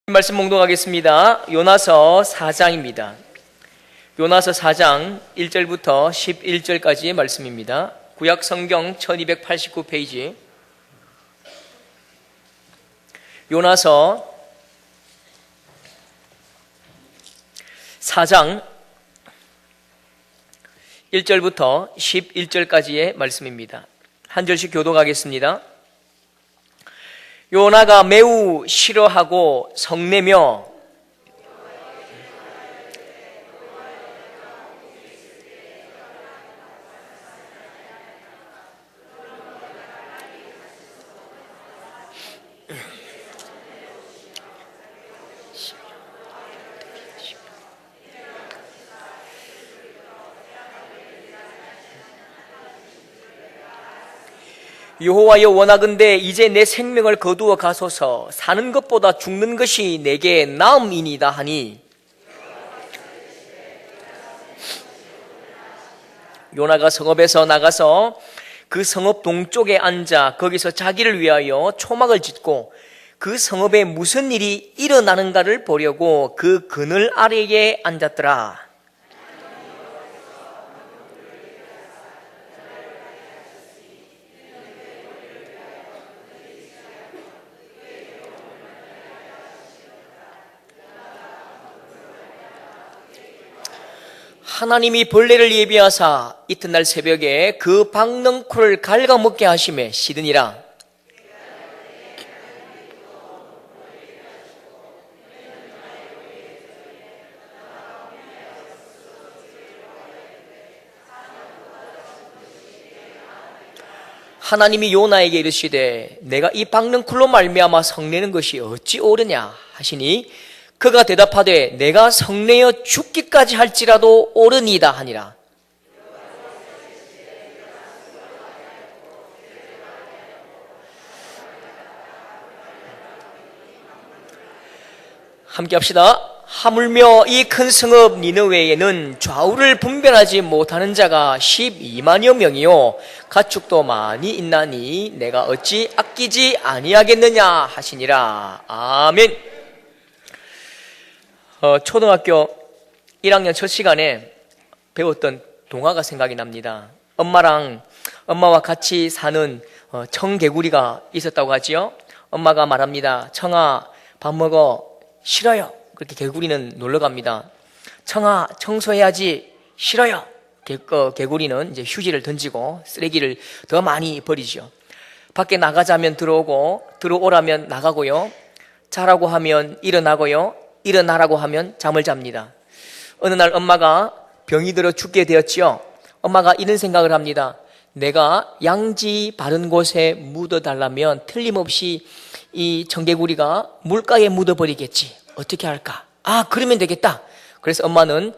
말씀 봉독하겠습니다. 요나서 4장입니다. 요나서 4장 1절부터 11절까지의 말씀입니다. 구약 성경 1289페이지. 요나서 4장 1절부터 11절까지의 말씀입니다. 한 절씩 교독하겠습니다. 요나가 매우 싫어하고 성내며 여호와여, 원하건대 이제 내 생명을 거두어 가소서. 사는 것보다 죽는 것이 내게 나음이니이다 하니, 요나가 성읍에서 나가서 그 성읍 동쪽에 앉아 거기서 자기를 위하여 초막을 짓고 그 성읍에 무슨 일이 일어나는가를 보려고 그 그늘 아래에 앉았더라. 하나님이 벌레를 예비하사 이튿날 새벽에 그 박넝쿨을 갉아먹게 하심에 시드니라. 하나님이 요나에게 이르시되 내가 이 박넝쿨로 말미암아 성내는 것이 어찌 옳으냐 하시니, 그가 대답하되 내가 성내어 죽기까지 할지라도 옳으니이다 하니라. 함께 합시다. 하물며 이 큰 성읍 니느웨에는 좌우를 분별하지 못하는 자가 12만여 명이요 가축도 많이 있나니 내가 어찌 아끼지 아니하겠느냐 하시니라. 아멘. 초등학교 1학년 첫 시간에 배웠던 동화가 생각이 납니다. 엄마와 같이 사는 청개구리가 있었다고 하지요. 엄마가 말합니다. 청아, 밥 먹어. 싫어요. 그렇게 개구리는 놀러 갑니다. 청아, 청소해야지. 싫어요. 개구리는 이제 휴지를 던지고 쓰레기를 더 많이 버리죠. 밖에 나가자면 들어오고, 들어오라면 나가고요. 자라고 하면 일어나고요. 일어나라고 하면 잠을 잡니다. 어느 날 엄마가 병이 들어 죽게 되었지요. 엄마가 이런 생각을 합니다. 내가 양지 바른 곳에 묻어달라면 틀림없이 이 청개구리가 물가에 묻어버리겠지. 어떻게 할까? 그러면 되겠다. 그래서 엄마는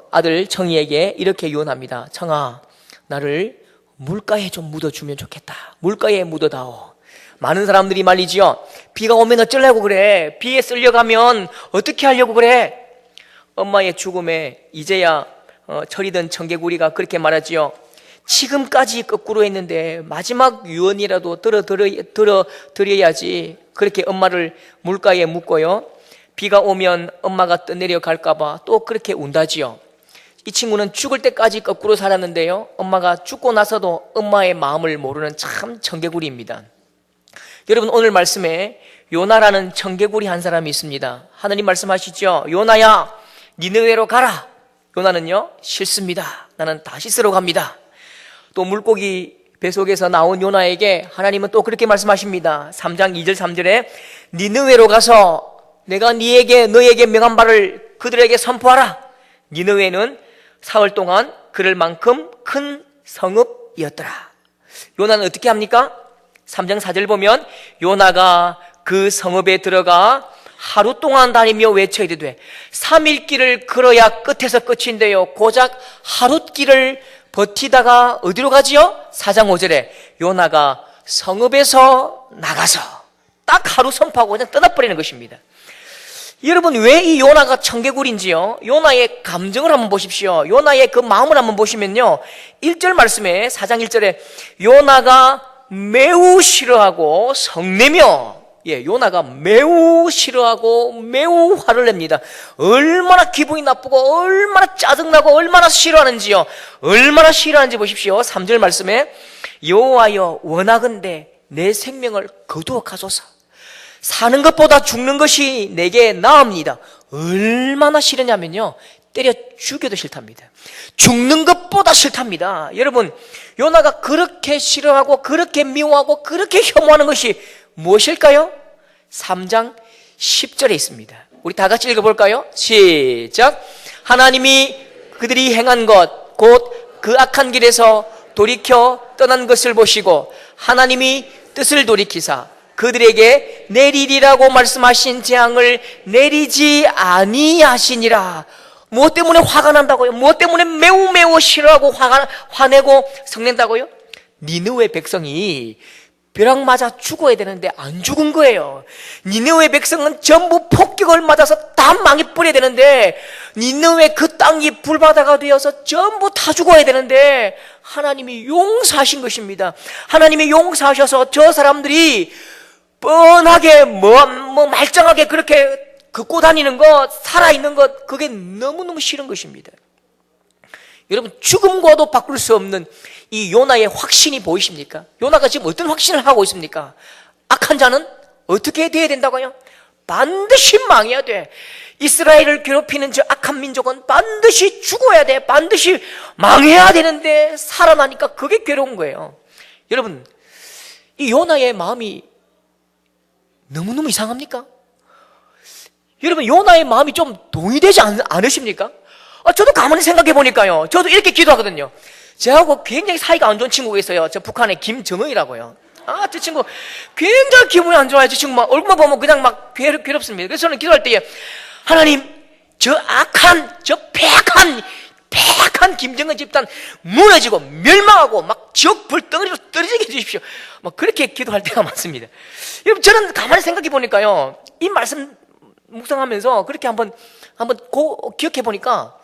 아들 청이에게 이렇게 유언합니다. 청아, 나를 물가에 좀 묻어주면 좋겠다. 물가에 묻어다오. 많은 사람들이 말이지요. 비가 오면 어쩌려고 그래? 비에 쓸려가면 어떻게 하려고 그래? 엄마의 죽음에 이제야 철이 든 청개구리가 그렇게 말하지요. 지금까지 거꾸로 했는데 마지막 유언이라도 들어드려야지. 그렇게 엄마를 물가에 묻고요. 비가 오면 엄마가 떠내려 갈까봐 또 그렇게 운다지요. 이 친구는 죽을 때까지 거꾸로 살았는데요. 엄마가 죽고 나서도 엄마의 마음을 모르는 참 청개구리입니다. 여러분, 오늘 말씀에 요나라는 청개구리 한 사람이 있습니다. 하나님 말씀하시죠. 요나야, 니느웨로 가라. 요나는요, 싫습니다. 나는 다시스로 갑니다. 또 물고기 뱃속에서 나온 요나에게 하나님은 또 그렇게 말씀하십니다. 3장 2절 3절에 니느웨로 가서 내가 너에게 명한 바를 그들에게 선포하라. 니느웨는 사흘 동안 그럴 만큼 큰 성읍이었더라. 요나는 어떻게 합니까? 3장 4절 보면 요나가 그 성읍에 들어가 하루 동안 다니며 외쳐 이르되 3일 길을 걸어야 끝에서 끝인데요. 고작 하루 길을 버티다가 어디로 가지요? 4장 5절에 요나가 성읍에서 나가서 딱 하루 선포하고 그냥 떠나버리는 것입니다. 여러분, 왜 이 요나가 청개구리인지요? 요나의 감정을 한번 보십시오. 요나의 그 마음을 한번 보시면요, 1절 말씀에 4장 1절에 요나가 매우 싫어하고 성내며 요나가 매우 싫어하고 매우 화를 냅니다. 얼마나 기분이 나쁘고 얼마나 짜증나고 얼마나 싫어하는지요. 얼마나 싫어하는지 보십시오. 3절 말씀에 여호와여 원하건대 내 생명을 거두어 가소서. 사는 것보다 죽는 것이 내게 나옵니다. 얼마나 싫으냐면요, 때려 죽여도 싫답니다. 죽는 것보다 싫답니다. 여러분, 요나가 그렇게 싫어하고 그렇게 미워하고 그렇게 혐오하는 것이 무엇일까요? 3장 10절에 있습니다. 우리 다 같이 읽어볼까요? 시작. 하나님이 그들이 행한 것 곧 그 악한 길에서 돌이켜 떠난 것을 보시고 하나님이 뜻을 돌이키사 그들에게 내리리라고 말씀하신 재앙을 내리지 아니하시니라. 무엇 때문에 화가 난다고요? 무엇 때문에 매우 싫어하고 화내고 성낸다고요? 니느웨 백성이 벼락 맞아 죽어야 되는데 안 죽은 거예요. 니느웨 백성은 전부 폭격을 맞아서 다 망해버려야 되는데 니느웨 그 땅이 불바다가 되어서 전부 다 죽어야 되는데 하나님이 용서하신 것입니다. 하나님이 용서하셔서 저 사람들이 뻔하게 말짱하게 그렇게 걷고 다니는 것, 살아있는 것, 그게 너무너무 싫은 것입니다. 여러분, 죽음과도 바꿀 수 없는 이 요나의 확신이 보이십니까? 요나가 지금 어떤 확신을 하고 있습니까? 악한 자는 어떻게 돼야 된다고요? 반드시 망해야 돼. 이스라엘을 괴롭히는 저 악한 민족은 반드시 죽어야 돼. 반드시 망해야 되는데 살아나니까 그게 괴로운 거예요. 여러분, 이 요나의 마음이 너무너무 이상합니까? 여러분, 요나의 마음이 좀 동의되지 않으십니까? 저도 가만히 생각해 보니까요, 저도 이렇게 기도하거든요. 저하고 굉장히 사이가 안 좋은 친구가 있어요. 저 북한의 김정은이라고요. 저 친구 굉장히 기분이 안 좋아요. 저 친구 막 얼굴만 보면 그냥 막 괴롭습니다. 그래서 저는 기도할 때에 하나님, 저 악한, 저 패악한 김정은 집단 무너지고 멸망하고 막 지옥 불덩어리로 떨어지게 해주십시오. 막 그렇게 기도할 때가 많습니다. 여러분, 저는 가만히 생각해 보니까요, 이 말씀 묵상하면서 그렇게 한번 기억해 보니까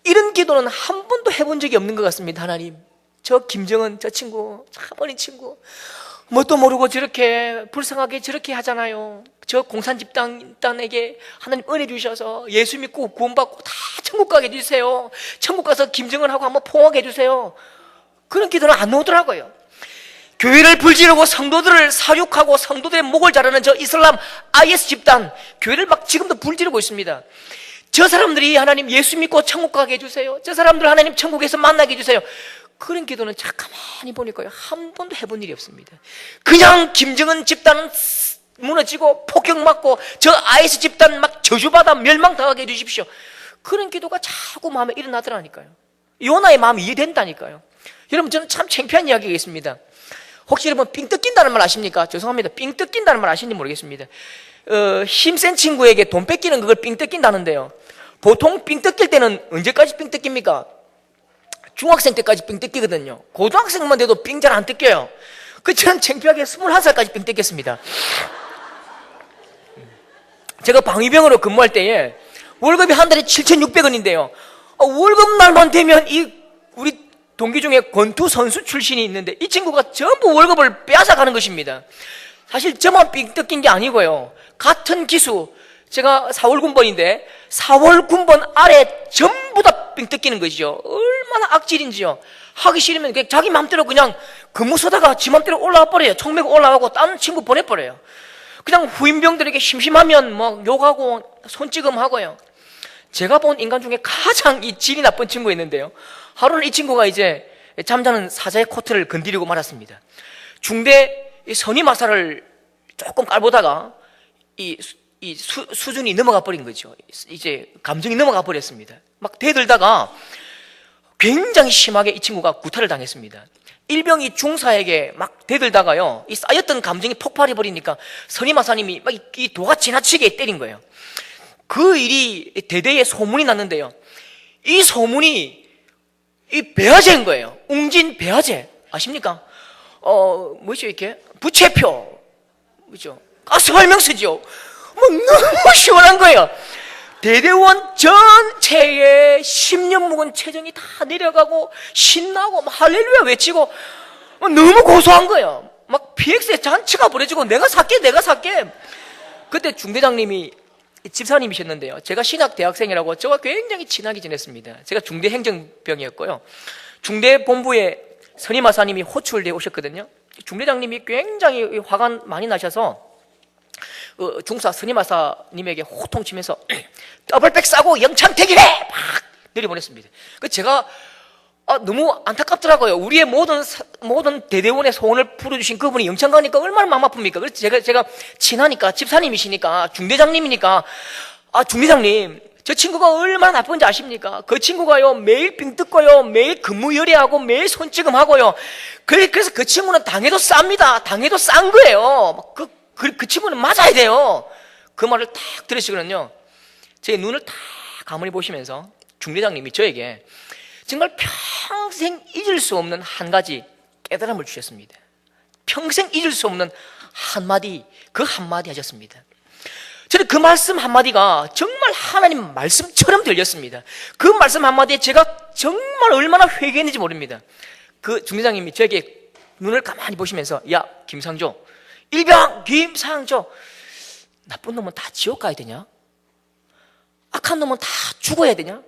이런 기도는 한 번도 해본 적이 없는 것 같습니다. 하나님, 저 김정은 저 친구, 참 어린 친구, 뭣도 모르고 저렇게 불쌍하게 저렇게 하잖아요. 저 공산 집단에게 하나님 은혜 주셔서 예수 믿고 구원받고 다 천국 가게 해주세요. 천국 가서 김정은하고 한번 포옹하게 해주세요. 그런 기도는 안 나오더라고요. 교회를 불지르고 성도들을 사육하고 성도들의 목을 자르는 저 이슬람 IS 집단, 교회를 막 지금도 불지르고 있습니다. 저 사람들이 하나님 예수 믿고 천국 가게 해주세요. 저 사람들 하나님 천국에서 만나게 해주세요. 그런 기도는 가만히 보니까요, 한 번도 해본 일이 없습니다. 그냥 김정은 집단은 무너지고 폭격 맞고 저 IS 집단 막 저주받아 멸망당하게 해주십시오. 그런 기도가 자꾸 마음에 일어나더라니까요. 요나의 마음이 이해된다니까요. 여러분, 저는 참 창피한 이야기가 있습니다. 혹시 여러분 삥 뜯긴다는 말 아십니까? 죄송합니다. 삥 뜯긴다는 말 아시는지 모르겠습니다. 힘센 친구에게 돈 뺏기는 그걸 삥 뜯긴다는데요. 보통 삥 뜯길 때는 언제까지 삥 뜯깁니까? 중학생 때까지 삥 뜯기거든요. 고등학생만 돼도 삥 잘 안 뜯겨요. 저는 창피하게 21살까지 삥 뜯겼습니다. 제가 방위병으로 근무할 때에 월급이 한 달에 7,600원인데요. 월급 날만 되면 우리 동기 중에 권투 선수 출신이 있는데 이 친구가 전부 월급을 빼앗아가는 것입니다. 사실 저만 삥 뜯긴 게 아니고요, 같은 기수, 제가 4월 군번인데 4월 군번 아래 전부 다 삥 뜯기는 것이죠. 얼마나 악질인지요. 하기 싫으면 그냥 자기 마음대로 그냥 근무 서다가 지 마음대로 올라와 버려요. 총 메고 올라가고 다른 친구 보내버려요. 그냥 후임병들에게 심심하면 뭐 욕하고 손찌검하고요. 제가 본 인간 중에 가장 이 질이 나쁜 친구가 있는데요, 하루는 이 친구가 이제 잠자는 사자의 코트를 건드리고 말았습니다. 중대 선임마사를 조금 깔보다가 수준이 넘어가 버린 거죠. 이제 감정이 넘어가 버렸습니다. 막 대들다가 굉장히 심하게 이 친구가 구타를 당했습니다. 일병이 중사에게 막 대들다가요, 이 쌓였던 감정이 폭발해 버리니까 선임마사님이 막 이 도가 지나치게 때린 거예요. 그 일이 대대에 소문이 났는데요, 이 소문이 이 배아제인 거예요. 웅진 배아제 아십니까? 뭐죠, 이렇게 부채표, 뭐죠, 가스발명수죠. 너무 시원한 거예요. 대대원 전체에 10년 묵은 체정이 다 내려가고 신나고 할렐루야 외치고 너무 고소한 거예요. 막 PX에 잔치가 벌어지고 내가 살게. 그때 중대장님이 집사님이셨는데요. 제가 신학 대학생이라고 저와 굉장히 친하게 지냈습니다. 제가 중대 행정병이었고요. 중대 본부에 선임하사님이 호출돼 오셨거든요. 중대장님이 굉장히 화가 많이 나셔서 중사 선임하사님에게 호통치면서 더블백 싸고 영창택일해 막 내려보냈습니다. 그 제가 너무 안타깝더라고요. 우리의 모든 대대원의 소원을 풀어주신 그분이 영창 가니까 얼마나 마음 아픕니까? 그래서 제가 친하니까 집사님이시니까 중대장님이니까 중대장님 저 친구가 얼마나 나쁜지 아십니까? 그 친구가요 매일 빙 뜯고요 매일 근무 열애하고 매일 손찌검하고요. 그래서 그 친구는 당해도 쌉니다. 당해도 싼 거예요. 그 친구는 맞아야 돼요. 그 말을 딱 들으시거든요. 제 눈을 딱 가만히 보시면서 중대장님이 저에게 정말 평생 잊을 수 없는 한 가지 깨달음을 주셨습니다. 평생 잊을 수 없는 한마디, 그 한마디 하셨습니다. 저는 그 말씀 한마디가 정말 하나님 말씀처럼 들렸습니다. 그 말씀 한마디에 제가 정말 얼마나 회개했는지 모릅니다. 그 중대장님이 저에게 눈을 가만히 보시면서 야 김상조, 일병 김상조, 나쁜 놈은 다 지옥 가야 되냐? 악한 놈은 다 죽어야 되냐?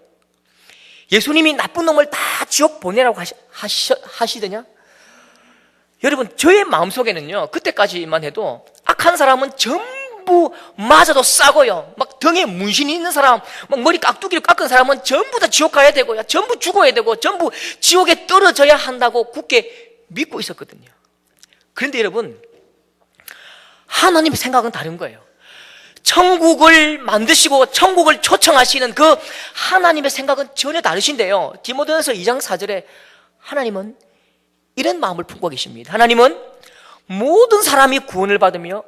예수님이 나쁜 놈을 다 지옥 보내라고 하시더냐? 여러분 저의 마음속에는요 그때까지만 해도 악한 사람은 전부 맞아도 싸고요 막 등에 문신이 있는 사람 막 머리 깍두기를 깎은 사람은 전부 다 지옥 가야 되고요 전부 죽어야 되고 전부 지옥에 떨어져야 한다고 굳게 믿고 있었거든요. 그런데 여러분 하나님의 생각은 다른 거예요. 천국을 만드시고 천국을 초청하시는 그 하나님의 생각은 전혀 다르신데요. 디모데전서 2장 4절에 하나님은 이런 마음을 품고 계십니다. 하나님은 모든 사람이 구원을 받으며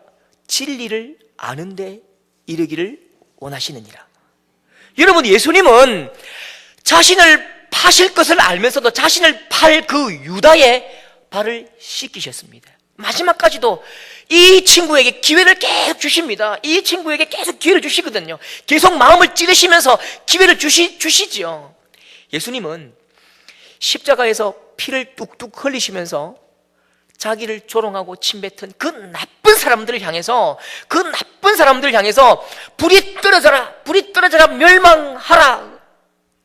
진리를 아는 데 이르기를 원하시느니라. 여러분 예수님은 자신을 파실 것을 알면서도 자신을 팔 그 유다의 발을 씻기셨습니다. 마지막까지도 이 친구에게 기회를 계속 주십니다. 이 친구에게 계속 기회를 주시거든요. 계속 마음을 찌르시면서 기회를 주시지요. 예수님은 십자가에서 피를 뚝뚝 흘리시면서 자기를 조롱하고 침뱉은 그 나쁜 사람들을 향해서 불이 떨어져라 멸망하라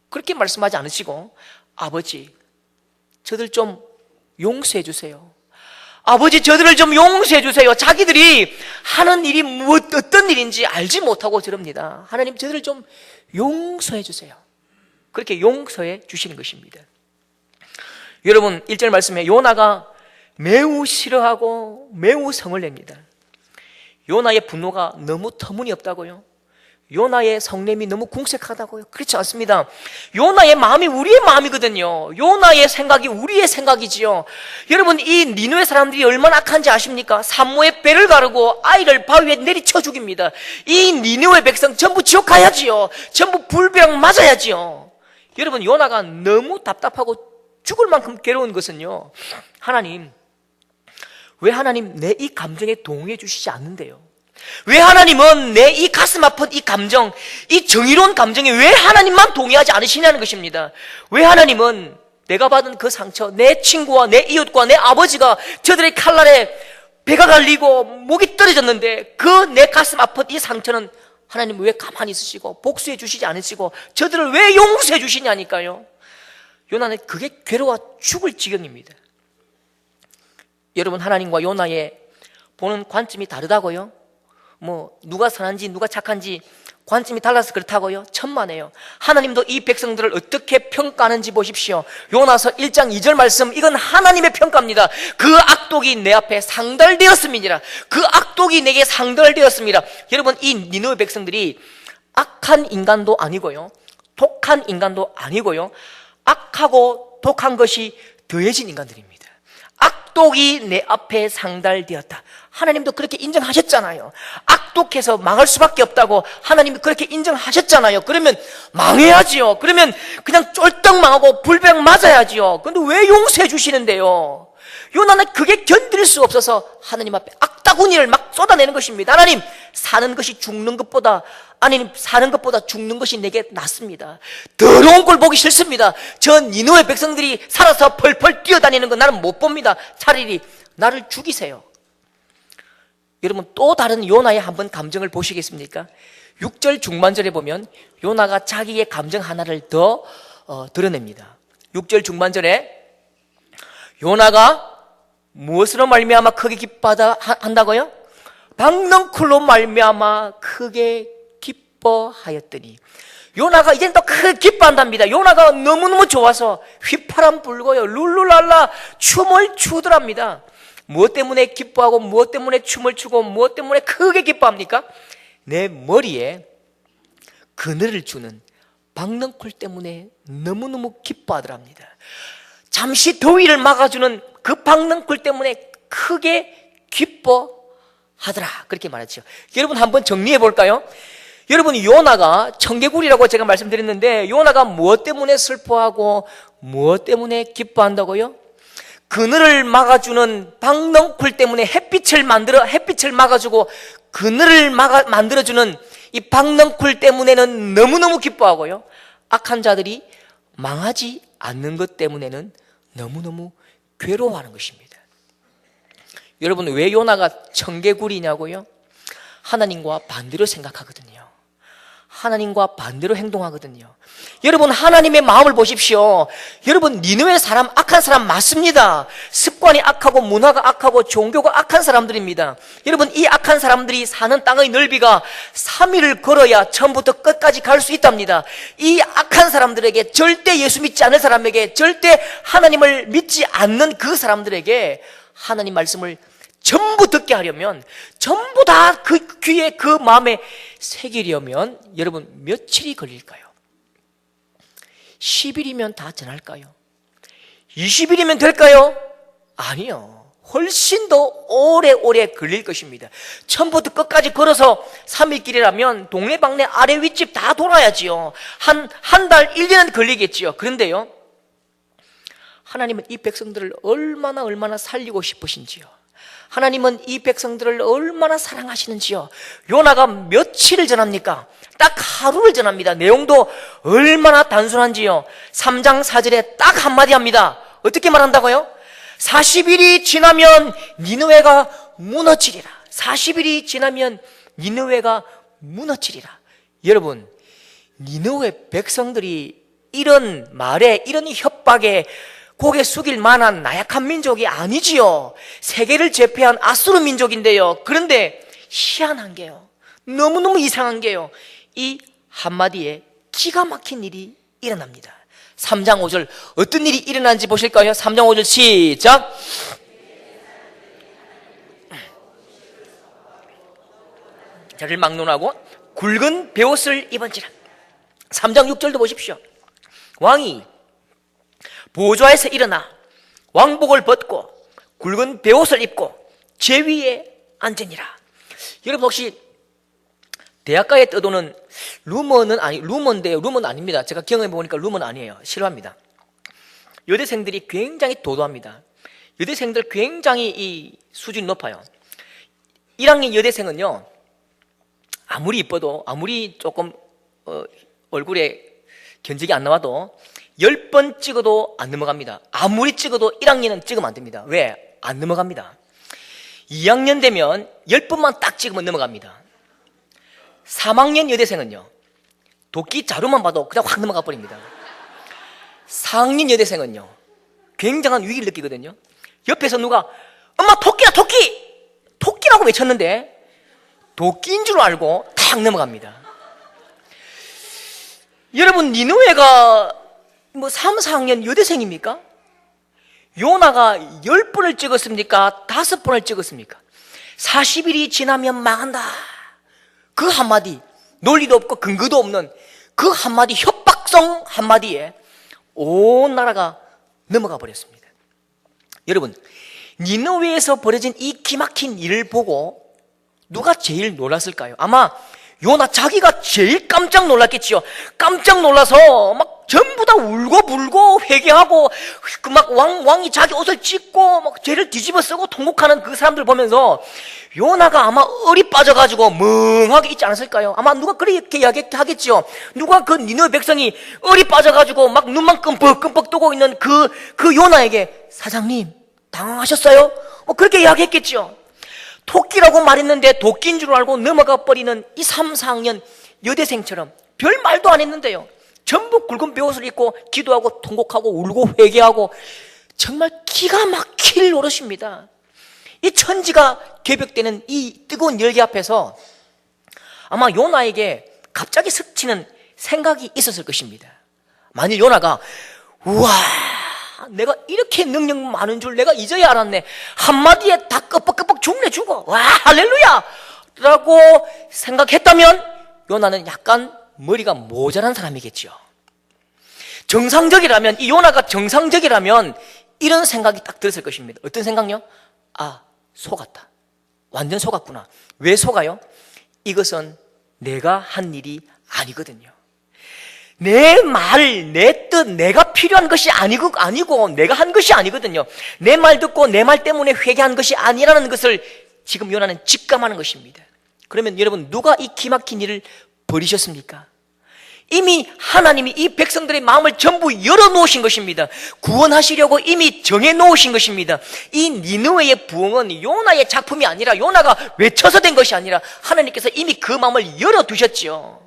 그렇게 말씀하지 않으시고 아버지 저들 좀 용서해 주세요. 아버지 저들을 좀 용서해 주세요. 자기들이 하는 일이 어떤 일인지 알지 못하고 저럽니다. 하나님 저들을 좀 용서해 주세요. 그렇게 용서해 주시는 것입니다. 여러분 1절 말씀에 요나가 매우 싫어하고 매우 성을 냅니다. 요나의 분노가 너무 터무니없다고요? 요나의 성냄이 너무 궁색하다고요? 그렇지 않습니다. 요나의 마음이 우리의 마음이거든요. 요나의 생각이 우리의 생각이지요. 여러분 이 니느웨 사람들이 얼마나 악한지 아십니까? 산모의 배를 가르고 아이를 바위에 내리쳐 죽입니다. 이 니느웨 백성 전부 지옥 가야지요. 전부 불병 맞아야지요. 여러분 요나가 너무 답답하고 죽을 만큼 괴로운 것은요 하나님 왜 하나님 내 이 감정에 동의해 주시지 않는데요? 왜 하나님은 내 이 가슴 아픈 이 감정, 이 정의로운 감정에 왜 하나님만 동의하지 않으시냐는 것입니다. 왜 하나님은 내가 받은 그 상처, 내 친구와 내 이웃과 내 아버지가 저들의 칼날에 배가 갈리고 목이 떨어졌는데 그 내 가슴 아픈 이 상처는 하나님 왜 가만히 있으시고 복수해 주시지 않으시고 저들을 왜 용서해 주시냐니까요. 요나는 그게 괴로워 죽을 지경입니다. 여러분 하나님과 요나의 보는 관점이 다르다고요? 누가 선한지 누가 착한지 관점이 달라서 그렇다고요? 천만에요. 하나님도 이 백성들을 어떻게 평가하는지 보십시오. 요나서 1장 2절 말씀 이건 하나님의 평가입니다. 그 악독이 내 앞에 상달되었음이니라. 그 악독이 내게 상달되었습니다. 여러분 이 니느웨 백성들이 악한 인간도 아니고요 독한 인간도 아니고요 악하고 독한 것이 더해진 인간들입니다. 악독이 내 앞에 상달되었다. 하나님도 그렇게 인정하셨잖아요. 악독해서 망할 수밖에 없다고 하나님이 그렇게 인정하셨잖아요. 그러면 망해야지요. 그러면 그냥 쫄떡 망하고 불병 맞아야지요. 그런데 왜 용서해 주시는데요? 요나는 그게 견딜 수 없어서 하나님 앞에 악다구니를 막 쏟아내는 것입니다. 하나님 사는 것이 죽는 것보다 아니, 사는 것보다 죽는 것이 내게 낫습니다. 더러운 꼴 보기 싫습니다. 저 니느웨 백성들이 살아서 펄펄 뛰어다니는 거 나는 못 봅니다. 차라리 나를 죽이세요. 여러분, 또 다른 요나의 한번 감정을 보시겠습니까? 6절 중반절에 보면 요나가 자기의 감정 하나를 더 드러냅니다. 6절 중반절에 요나가 무엇으로 말미암아 크게 기뻐하다 한다고요? 박넝쿨로 말미암아 크게 기뻐하였더니, 요나가 이젠 또 크게 기뻐한답니다. 요나가 너무너무 좋아서 휘파람 불고요, 룰루랄라 춤을 추더랍니다. 무엇 때문에 기뻐하고 무엇 때문에 춤을 추고 무엇 때문에 크게 기뻐합니까? 내 머리에 그늘을 주는 박넝쿨 때문에 너무너무 기뻐하더랍니다. 잠시 더위를 막아주는 그 박넝쿨 때문에 크게 기뻐하더라, 그렇게 말하죠. 여러분, 한번 정리해 볼까요? 여러분, 요나가 청개구리라고 제가 말씀드렸는데, 요나가 무엇 때문에 슬퍼하고 무엇 때문에 기뻐한다고요? 그늘을 막아주는 박넝쿨 때문에 햇빛을 막아주고 그늘을 만들어주는 이 박넝쿨 때문에는 너무너무 기뻐하고요, 악한 자들이 망하지 않는 것 때문에는 너무너무 괴로워하는 것입니다. 여러분, 왜 요나가 청개구리냐고요? 하나님과 반대로 생각하거든요. 하나님과 반대로 행동하거든요. 여러분, 하나님의 마음을 보십시오. 여러분, 니느웨 사람 악한 사람 맞습니다. 습관이 악하고 문화가 악하고 종교가 악한 사람들입니다. 여러분, 이 악한 사람들이 사는 땅의 넓이가 3일을 걸어야 처음부터 끝까지 갈 수 있답니다. 이 악한 사람들에게, 절대 예수 믿지 않을 사람에게, 절대 하나님을 믿지 않는 그 사람들에게 하나님 말씀을 전부 듣게 하려면, 전부 다 그 귀에 그 마음에 새기려면 여러분, 며칠이 걸릴까요? 10일이면 다 전할까요? 20일이면 될까요? 아니요, 훨씬 더 오래 걸릴 것입니다. 처음부터 끝까지 걸어서 3일길이라면 동네방네 아래 윗집 다 돌아야지요. 한 달, 1년은 걸리겠지요. 그런데요, 하나님은 이 백성들을 얼마나 살리고 싶으신지요. 하나님은 이 백성들을 얼마나 사랑하시는지요. 요나가 며칠을 전합니까? 딱 하루를 전합니다. 내용도 얼마나 단순한지요. 3장 4절에 딱 한마디 합니다. 어떻게 말한다고요? 40일이 지나면 니느웨가 무너지리라. 40일이 지나면 니느웨가 무너지리라. 여러분, 니느웨 백성들이 이런 말에, 이런 협박에 고개 숙일 만한 나약한 민족이 아니지요. 세계를 제패한 아수르 민족인데요. 그런데 희한한 게요, 너무너무 이상한 게요, 이 한마디에 기가 막힌 일이 일어납니다. 3장 5절 어떤 일이 일어난지 보실까요? 3장 5절 시작. 자를 막론하고 굵은 베옷을 입은지라. 3장 6절도 보십시오. 왕이 보좌에서 일어나 왕복을 벗고 굵은 베옷을 입고 제 위에 앉으니라. 여러분, 혹시 대학가에 떠도는 루머인데요. 루머는 아닙니다. 제가 경험해 보니까 루머는 아니에요. 싫어합니다. 여대생들이 굉장히 도도합니다. 여대생들 굉장히 이 수준이 높아요. 1학년 여대생은요, 아무리 이뻐도, 아무리 조금 얼굴에 견적이 안 나와도 10번 찍어도 안 넘어갑니다. 아무리 찍어도 1학년은 찍으면 안 됩니다. 왜? 안 넘어갑니다. 2학년 되면 10번만 딱 찍으면 넘어갑니다. 3학년 여대생은요, 도끼 자루만 봐도 그냥 확 넘어가 버립니다. 4학년 여대생은요, 굉장한 위기를 느끼거든요. 옆에서 누가 엄마 토끼야 토끼! 토끼라고 외쳤는데 도끼인 줄 알고 탁 넘어갑니다. 여러분, 니느웨가 3, 4학년 여대생입니까? 요나가 10번을 찍었습니까? 5번을 찍었습니까? 40일이 지나면 망한다, 그 한마디, 논리도 없고 근거도 없는 그 한마디, 협박성 한마디에 온 나라가 넘어가 버렸습니다. 여러분, 니느웨에서 벌어진 이 기막힌 일을 보고 누가 제일 놀랐을까요? 아마 요나 자기가 제일 깜짝 놀랐겠지요. 깜짝 놀라서 막 전부 다 울고불고 회개하고 그 막 왕이 자기 옷을 찢고 막 죄를 뒤집어 쓰고 통곡하는 그 사람들 보면서 요나가 아마 얼이 빠져가지고 멍하게 있지 않았을까요? 아마 누가 그렇게 이야기하겠지요. 누가 그 니느웨 백성이 얼이 빠져가지고 막 눈만 끔뻑끔뻑 뜨고 있는 그 요나에게 사장님 당황하셨어요? 그렇게 이야기했겠죠. 토끼라고 말했는데 도끼인 줄 알고 넘어가 버리는 이 3, 4학년 여대생처럼 별 말도 안 했는데요, 전부 굵은 베옷을 입고 기도하고 통곡하고 울고 회개하고 정말 기가 막힐 노릇입니다. 이 천지가 개벽되는 이 뜨거운 열기 앞에서 아마 요나에게 갑자기 스치는 생각이 있었을 것입니다. 만일 요나가 우와, 내가 이렇게 능력 많은 줄 내가 이제야 알았네, 한마디에 다 끄뻑끄뻑 죽네 죽어, 와 할렐루야 라고 생각했다면 요나는 약간 머리가 모자란 사람이겠죠. 정상적이라면, 이 요나가 정상적이라면 이런 생각이 딱 들었을 것입니다. 어떤 생각요? 아, 속았다. 완전 속았구나. 왜 속아요? 이것은 내가 한 일이 아니거든요. 내 말, 내 뜻, 내가 필요한 것이 아니고 내가 한 것이 아니거든요. 내 말 듣고 내 말 때문에 회개한 것이 아니라는 것을 지금 요나는 직감하는 것입니다. 그러면 여러분, 누가 이 기막힌 일을 벌이셨습니까? 이미 하나님이 이 백성들의 마음을 전부 열어놓으신 것입니다. 구원하시려고 이미 정해놓으신 것입니다. 이 니느웨의 부흥은 요나의 작품이 아니라, 요나가 외쳐서 된 것이 아니라 하나님께서 이미 그 마음을 열어두셨지요.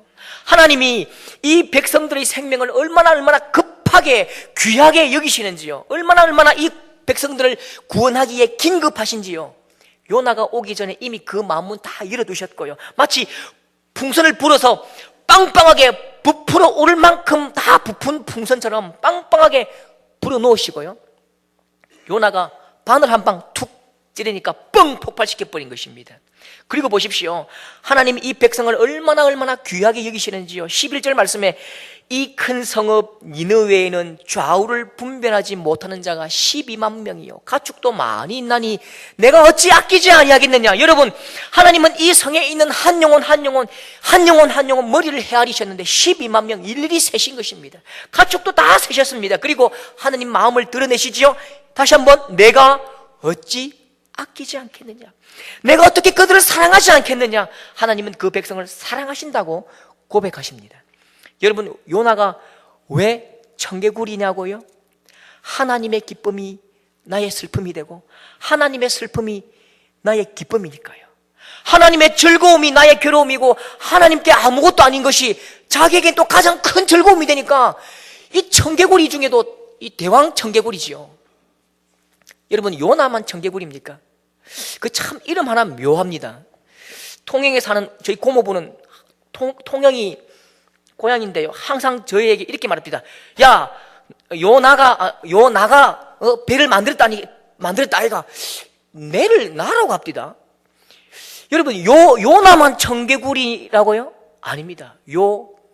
하나님이 이 백성들의 생명을 얼마나 급하게 귀하게 여기시는지요, 얼마나 이 백성들을 구원하기에 긴급하신지요. 요나가 오기 전에 이미 그 마음은 다 열어두셨고요, 마치 풍선을 불어서 빵빵하게 부풀어 오를 만큼 다 부푼 풍선처럼 빵빵하게 불어놓으시고요, 요나가 바늘 한 방 툭 찌르니까 뻥 폭발시켜버린 것입니다. 그리고 보십시오, 하나님이 이 백성을 얼마나 귀하게 여기시는지요. 11절 말씀에 이 큰 성읍 니느웨에는 좌우를 분별하지 못하는 자가 12만 명이요 가축도 많이 있나니 내가 어찌 아끼지 아니하겠느냐. 여러분, 하나님은 이 성에 있는 한 영혼 머리를 헤아리셨는데 12만 명 일일이 세신 것입니다. 가축도 다 세셨습니다. 그리고 하나님 마음을 드러내시지요. 다시 한번, 내가 어찌 아끼지 않겠느냐, 내가 어떻게 그들을 사랑하지 않겠느냐. 하나님은 그 백성을 사랑하신다고 고백하십니다. 여러분, 요나가 왜 청개구리냐고요? 하나님의 기쁨이 나의 슬픔이 되고 하나님의 슬픔이 나의 기쁨이니까요. 하나님의 즐거움이 나의 괴로움이고 하나님께 아무것도 아닌 것이 자기에겐 또 가장 큰 즐거움이 되니까 이 청개구리 중에도 이 대왕 청개구리지요. 여러분, 요나만 청개구리입니까? 그 참 이름 하나 묘합니다. 통영에 사는 저희 고모부는 통영이 고향인데요, 항상 저희에게 이렇게 말합니다. 야, 요나가 배를 만들었다 아이가 나라고 합디다. 여러분, 요나만 청개구리라고요? 아닙니다.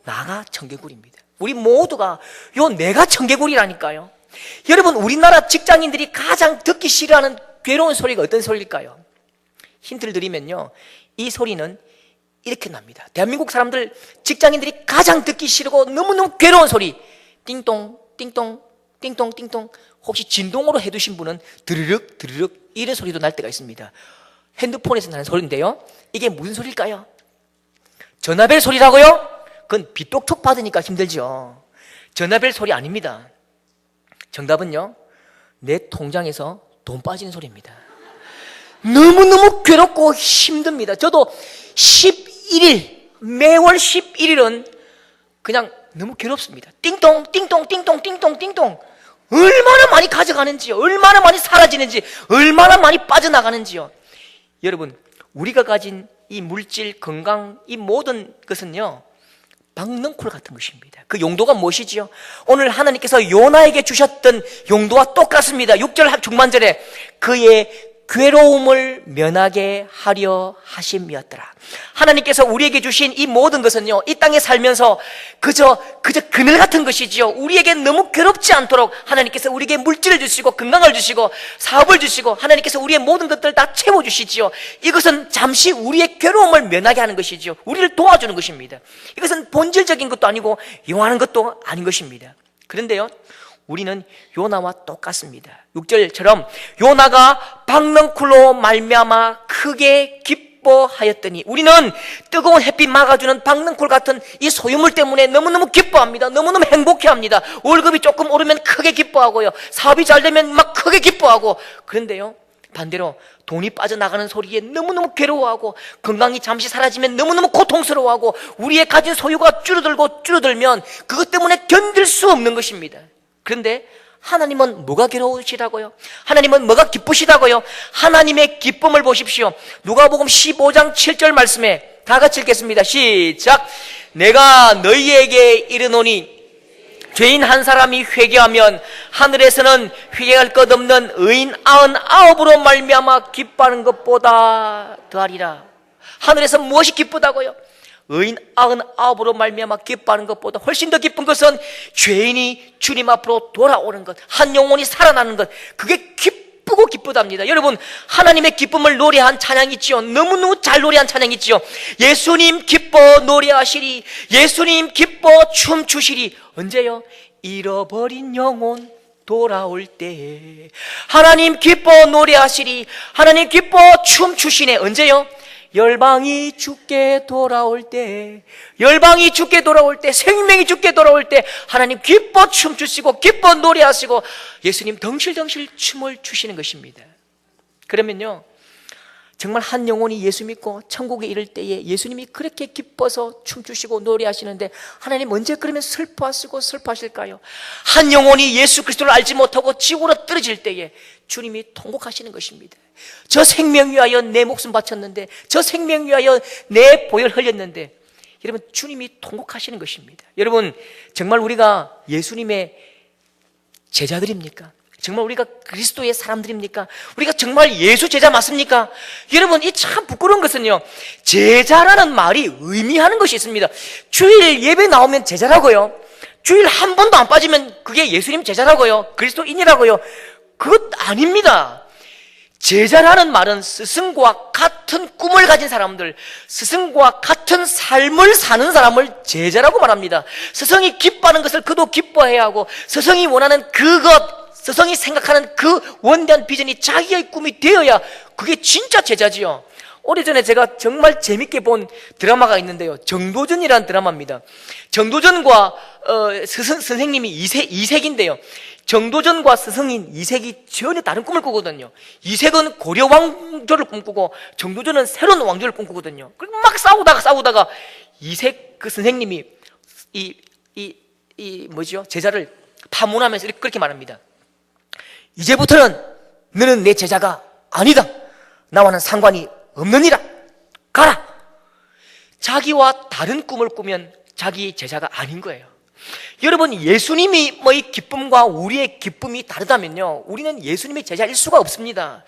나가 청개구리입니다. 우리 모두가 내가 청개구리라니까요. 여러분, 우리나라 직장인들이 가장 듣기 싫어하는 괴로운 소리가 어떤 소리일까요? 힌트를 드리면요, 이 소리는 이렇게 납니다. 대한민국 사람들, 직장인들이 가장 듣기 싫고 너무너무 괴로운 소리, 띵동 띵동 띵동 띵동. 혹시 진동으로 해두신 분은 드르륵 드르륵 이런 소리도 날 때가 있습니다. 핸드폰에서 나는 소리인데요, 이게 무슨 소리일까요? 전화벨 소리라고요? 그건 빚독촉 받으니까 힘들죠. 전화벨 소리 아닙니다. 정답은요, 내 통장에서 돈 빠지는 소리입니다. 너무너무 괴롭고 힘듭니다. 저도 11일, 매월 11일은 그냥 너무 괴롭습니다. 띵동 띵동 띵동 띵동 띵동. 얼마나 많이 가져가는지요, 얼마나 많이 사라지는지, 얼마나 많이 빠져나가는지요. 여러분, 우리가 가진 이 물질, 건강, 이 모든 것은요 박넝쿨 같은 것입니다. 그 용도가 무엇이지요? 오늘 하나님께서 요나에게 주셨던 용도와 똑같습니다. 6절 중반절에 그의 괴로움을 면하게 하려 하심이었더라. 하나님께서 우리에게 주신 이 모든 것은요, 이 땅에 살면서 그저 그늘 같은 것이지요. 우리에게 너무 괴롭지 않도록 하나님께서 우리에게 물질을 주시고 건강을 주시고 사업을 주시고 하나님께서 우리의 모든 것들을 다 채워주시지요. 이것은 잠시 우리의 괴로움을 면하게 하는 것이지요. 우리를 도와주는 것입니다. 이것은 본질적인 것도 아니고 영원한 것도 아닌 것입니다. 그런데요, 우리는 요나와 똑같습니다. 6절처럼 요나가 박넝쿨로 말미암아 크게 기뻐하였더니, 우리는 뜨거운 햇빛 막아주는 박넝쿨 같은 이 소유물 때문에 너무너무 기뻐합니다. 너무너무 행복해합니다. 월급이 조금 오르면 크게 기뻐하고요, 사업이 잘 되면 막 크게 기뻐하고. 그런데요, 반대로 돈이 빠져나가는 소리에 너무너무 괴로워하고, 건강이 잠시 사라지면 너무너무 고통스러워하고, 우리의 가진 소유가 줄어들면 그것 때문에 견딜 수 없는 것입니다. 그런데 하나님은 뭐가 괴로우시다고요? 하나님은 뭐가 기쁘시다고요? 하나님의 기쁨을 보십시오. 누가복음 15장 7절 말씀에 다 같이 읽겠습니다. 시작. 내가 너희에게 이르노니 죄인 한 사람이 회개하면 하늘에서는 회개할 것 없는 의인 99으로 말미암아 기뻐하는 것보다 더하리라. 하늘에서 무엇이 기쁘다고요? 의인 99으로 말미암아 기뻐하는 것보다 훨씬 더 기쁜 것은 죄인이 주님 앞으로 돌아오는 것, 한 영혼이 살아나는 것, 그게 기쁘고 기쁘답니다. 여러분, 하나님의 기쁨을 노래한 찬양이 있지요. 너무너무 잘 노래한 찬양이 있지요. 예수님 기뻐 노래하시리, 예수님 기뻐 춤추시리. 언제요? 잃어버린 영혼 돌아올 때. 하나님 기뻐 노래하시리, 하나님 기뻐 춤추시네. 언제요? 열방이 주께 돌아올 때, 열방이 주께 돌아올 때, 생명이 주께 돌아올 때 하나님 기뻐 춤추시고 기뻐 노래하시고 예수님 덩실덩실 춤을 추시는 것입니다. 그러면요, 정말 한 영혼이 예수 믿고 천국에 이를 때에 예수님이 그렇게 기뻐서 춤추시고 노래하시는데 하나님 언제 그러면 슬퍼하실까요? 한 영혼이 예수 그리스도를 알지 못하고 지옥으로 떨어질 때에 주님이 통곡하시는 것입니다. 저 생명 위하여 내 목숨 바쳤는데, 저 생명 위하여 내 보혈 흘렸는데, 여러분, 주님이 통곡하시는 것입니다. 여러분, 정말 우리가 예수님의 제자들입니까? 정말 우리가 그리스도의 사람들입니까? 우리가 정말 예수 제자 맞습니까? 여러분, 이 참 부끄러운 것은요, 제자라는 말이 의미하는 것이 있습니다. 주일 예배 나오면 제자라고요, 주일 한 번도 안 빠지면 그게 예수님 제자라고요, 그리스도인이라고요. 그것 아닙니다. 제자라는 말은 스승과 같은 꿈을 가진 사람들, 스승과 같은 삶을 사는 사람을 제자라고 말합니다. 스승이 기뻐하는 것을 그도 기뻐해야 하고, 스승이 원하는 그것, 스승이 생각하는 그 원대한 비전이 자기의 꿈이 되어야 그게 진짜 제자지요. 오래전에 제가 정말 재밌게 본 드라마가 있는데요, 정도전이라는 드라마입니다. 정도전과 선생님이 이색인데요, 정도전과 스승인 이색이 전혀 다른 꿈을 꾸거든요. 이색은 고려 왕조를 꿈꾸고 정도전은 새로운 왕조를 꿈꾸거든요. 그리고 막 싸우다가 이색 그 선생님이 제자를 파문하면서 그렇게 말합니다. 이제부터는 너는 내 제자가 아니다. 나와는 상관이 없느니라. 가라. 자기와 다른 꿈을 꾸면 자기 제자가 아닌 거예요. 여러분, 예수님의 기쁨과 우리의 기쁨이 다르다면요, 우리는 예수님의 제자일 수가 없습니다.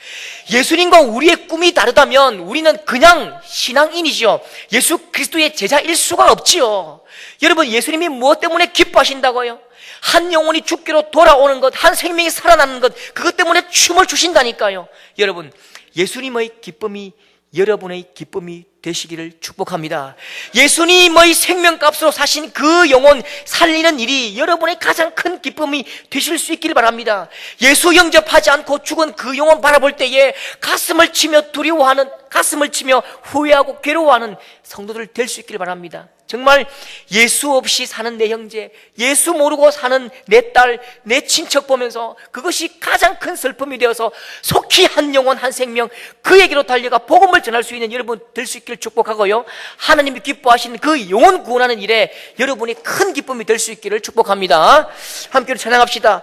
예수님과 우리의 꿈이 다르다면 우리는 그냥 신앙인이죠. 예수 그리스도의 제자일 수가 없지요. 여러분, 예수님이 무엇 때문에 기뻐하신다고요? 한 영혼이 죽기로 돌아오는 것, 한 생명이 살아나는 것, 그것 때문에 춤을 추신다니까요. 여러분, 예수님의 기쁨이 여러분의 기쁨이 되시기를 축복합니다. 예수님의 생명값으로 사신 그 영혼 살리는 일이 여러분의 가장 큰 기쁨이 되실 수 있기를 바랍니다. 예수 영접하지 않고 죽은 그 영혼 바라볼 때에 가슴을 치며 두려워하는, 가슴을 치며 후회하고 괴로워하는 성도들 될 수 있기를 바랍니다. 정말 예수 없이 사는 내 형제, 예수 모르고 사는 내 딸, 내 친척 보면서 그것이 가장 큰 슬픔이 되어서 속히 한 영혼 한 생명 그에게로 달려가 복음을 전할 수 있는 여러분 될 수 있기를 축복하고요, 하나님이 기뻐하시는 그 영혼 구원하는 일에 여러분이 큰 기쁨이 될 수 있기를 축복합니다. 함께 찬양합시다.